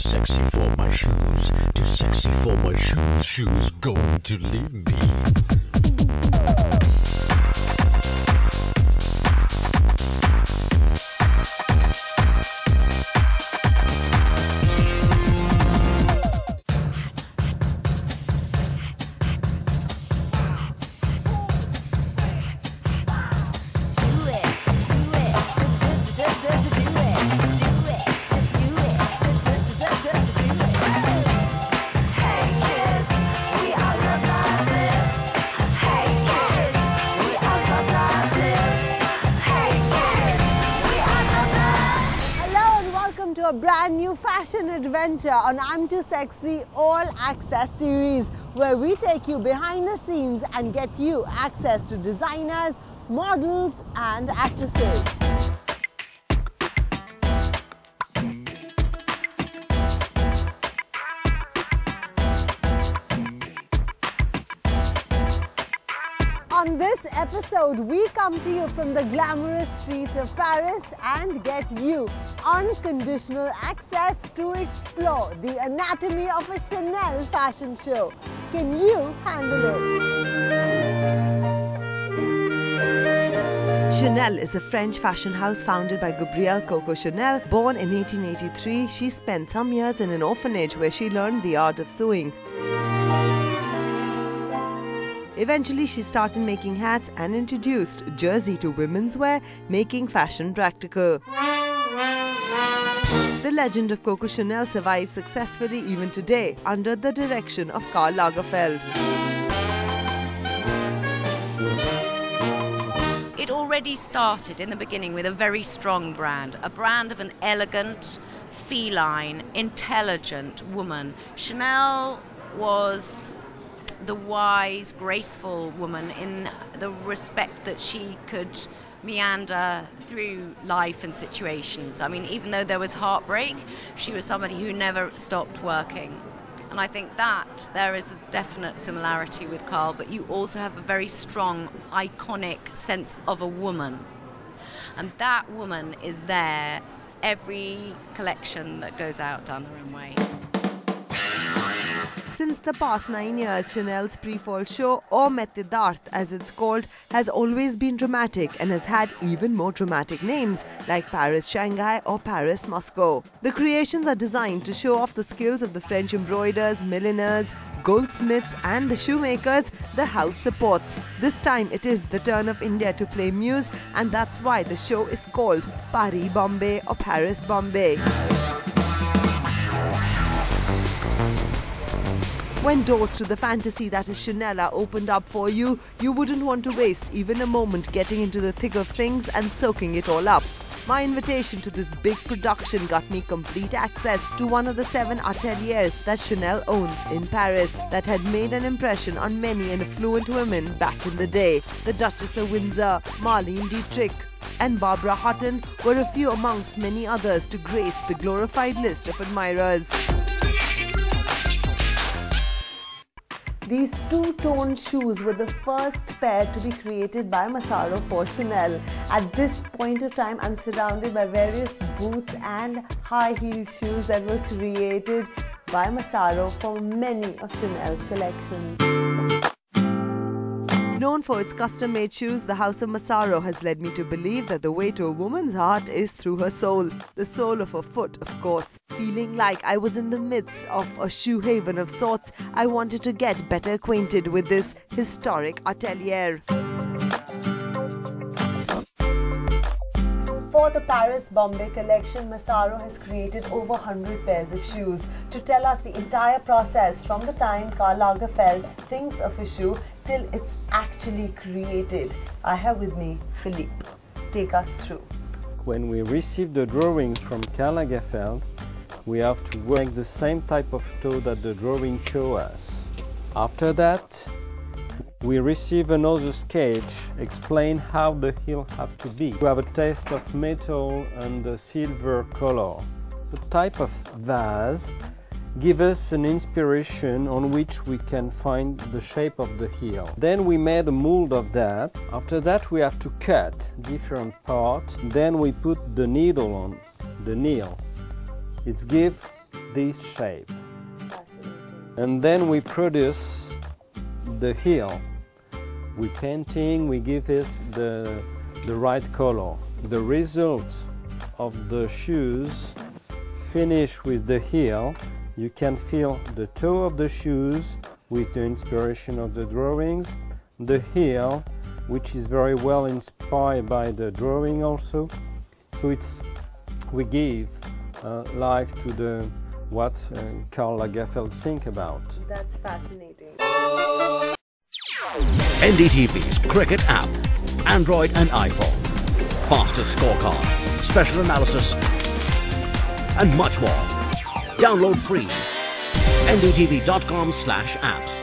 sexy for my shoes, too sexy for my shoes, shoes going to leave me. A brand new fashion adventure on I'm Too Sexy All Access series, where we take you behind the scenes and get you access to designers, models and actresses. On this episode, we come to you from the glamorous streets of Paris and get you unconditional access to explore the anatomy of a Chanel fashion show. Can you handle it? Chanel is a French fashion house founded by Gabrielle Coco Chanel. Born in 1883, she spent some years in an orphanage where she learned the art of sewing. Eventually, she started making hats and introduced jersey to women's wear, making fashion practical. The legend of Coco Chanel survives successfully even today under the direction of Karl Lagerfeld. It already started in the beginning with a very strong brand, a brand of an elegant, feline, intelligent woman. Chanel was the wise, graceful woman in the respect that she could meander through life and situations. I mean, even though there was heartbreak, she was somebody who never stopped working. And I think that there is a definite similarity with Karl, but you also have a very strong, iconic sense of a woman. And that woman is there every collection that goes out down the runway. Since the past 9 years, Chanel's pre-fall show, or Métier d'Art as it's called, has always been dramatic and has had even more dramatic names like Paris Shanghai or Paris Moscow. The creations are designed to show off the skills of the French embroiders, milliners, goldsmiths and the shoemakers the house supports. This time it is the turn of India to play muse, and that's why the show is called Paris Bombay or Paris Bombay. When doors to the fantasy that is Chanel are opened up for you, you wouldn't want to waste even a moment getting into the thick of things and soaking it all up. My invitation to this big production got me complete access to one of the 7 ateliers that Chanel owns in Paris that had made an impression on many and affluent women back in the day. The Duchess of Windsor, Marlene Dietrich and Barbara Hutton were a few amongst many others to grace the glorified list of admirers. These two-tone shoes were the first pair to be created by Massaro for Chanel. At this point of time, I'm surrounded by various boots and high-heeled shoes that were created by Massaro for many of Chanel's collections. Known for its custom-made shoes, the House of Massaro has led me to believe that the way to a woman's heart is through her soul. The sole of her foot, of course. Feeling like I was in the midst of a shoe haven of sorts, I wanted to get better acquainted with this historic atelier. For the Paris Bombay collection, Massaro has created over 100 pairs of shoes. To tell us the entire process from the time Karl Lagerfeld thinks of a shoe till it's actually created, I have with me Philippe. Take us through. When we receive the drawings from Karl Lagerfeld, we have to make the same type of toe that the drawing shows us. After that, we receive another sketch, explain how the heel have to be. We have a taste of metal and the silver color. The type of vase gives us an inspiration on which we can find the shape of the heel. Then we made a mold of that. After that we have to cut different parts. Then we put the needle on the nail. It gives this shape. And then we produce the heel. We painting, we give this the right color. The result of the shoes finish with the heel. You can feel the toe of the shoes with the inspiration of the drawings, the heel, which is very well inspired by the drawing also. So we give life to the what Karl Lagerfeld think about. That's fascinating. NDTV's Cricket app, Android and iPhone. Fastest scorecard, special analysis, and much more. Download free. ndtv.com/apps.